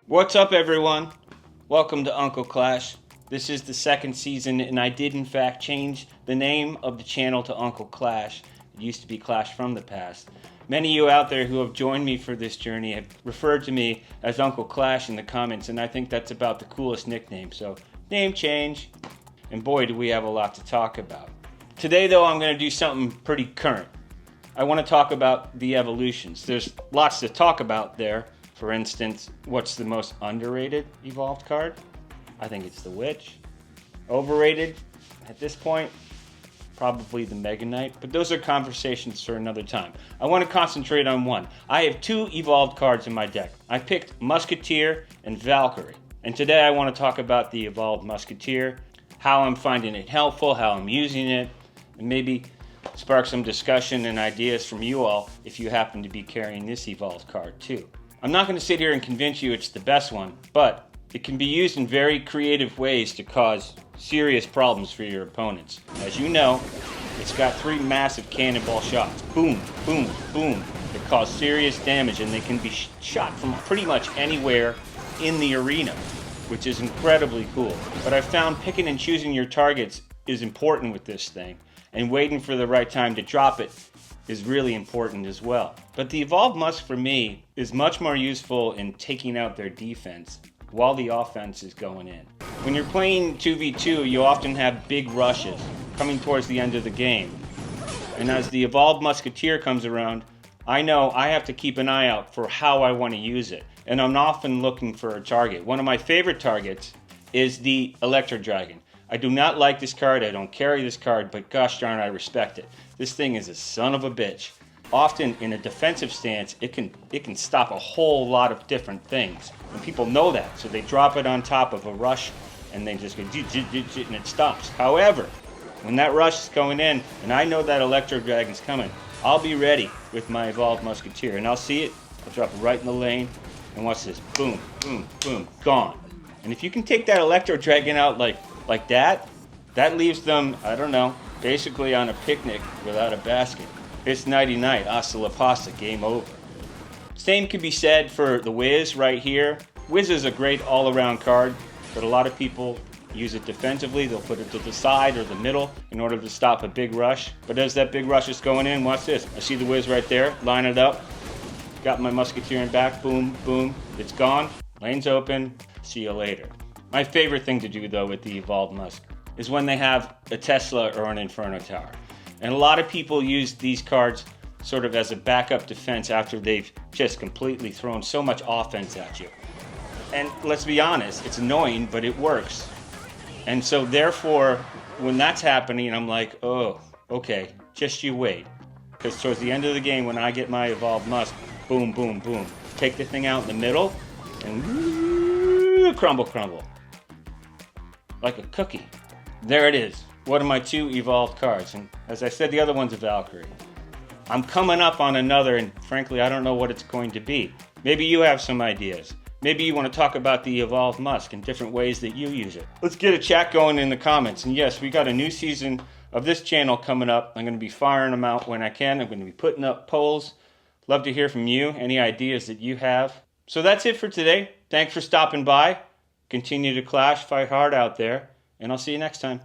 What's up, everyone? Welcome to Uncle Clash. This is the second season, and I did in fact change the name of the channel to Uncle Clash. It used to be Clash from the Past. Many of you out there who have joined me for this journey have referred to me as Uncle Clash in the comments, and I think that's about the coolest nickname. So, name change. And boy, do we have a lot to talk about. Today, though, I'm going to do something pretty current. I want to talk about the evolutions. There's lots to talk about there. For instance, what's the most underrated evolved card? I think it's the Witch. Overrated, at this point, probably the Mega Knight. But those are conversations for another time. I want to concentrate on one. I have two evolved cards in my deck. I picked Musketeer and Valkyrie. And today I want to talk about the evolved Musketeer, how I'm finding it helpful, how I'm using it, and maybe spark some discussion and ideas from you all if you happen to be carrying this evolved card too. I'm not going to sit here and convince you it's the best one, but it can be used in very creative ways to cause serious problems for your opponents. As you know, it's got three massive cannonball shots. Boom, boom, boom. They cause serious damage, and they can be shot from pretty much anywhere in the arena, which is incredibly cool. But I've found picking and choosing your targets is important with this thing, and waiting for the right time to drop it is really important as well. But the Evolved Musk for me is much more useful in taking out their defense while the offense is going in. When you're playing 2v2, you often have big rushes coming towards the end of the game. And as the Evolved Musketeer comes around, I know I have to keep an eye out for how I want to use it. And I'm often looking for a target. One of my favorite targets is the Electro Dragon. I do not like this card, I don't carry this card, but gosh darn, I respect it. This thing is a son of a bitch. Often in a defensive stance, it can stop a whole lot of different things. And people know that, so they drop it on top of a rush, and they just go and it stops. However, when that rush is going in, and I know that Electro Dragon's coming, I'll be ready with my Evolved Musketeer, and I'll see it, I'll drop it right in the lane, and watch this, boom, boom, boom, gone. And if you can take that Electro Dragon out like that, that leaves them, I don't know, basically on a picnic without a basket. It's nighty-night, hasta la pasta, game over. Same can be said for the Wiz right here. Wiz is a great all-around card, but a lot of people use it defensively. They'll put it to the side or the middle in order to stop a big rush. But as that big rush is going in, watch this. I see the Wiz right there, line it up. Got my Musketeer in back, boom, boom, it's gone. Lane's open, see you later. My favorite thing to do, though, with the Evolved Musk is when they have a Tesla or an Inferno Tower. And a lot of people use these cards sort of as a backup defense after they've just completely thrown so much offense at you. And let's be honest, it's annoying, but it works. And so therefore, when that's happening, I'm like, oh, okay, just you wait. Because towards the end of the game, when I get my Evolved Musk, boom, boom, boom, take the thing out in the middle, and crumble, crumble. Like a cookie. There it is. One of my two evolved cards. And as I said, the other one's a Valkyrie. I'm coming up on another, and frankly, I don't know what it's going to be. Maybe you have some ideas. Maybe you want to talk about the Evolved Musk and different ways that you use it. Let's get a chat going in the comments. And yes, we got a new season of this channel coming up. I'm going to be firing them out when I can. I'm going to be putting up polls. Love to hear from you, any ideas that you have. So that's it for today. Thanks for stopping by. Continue to clash, fight hard out there, and I'll see you next time.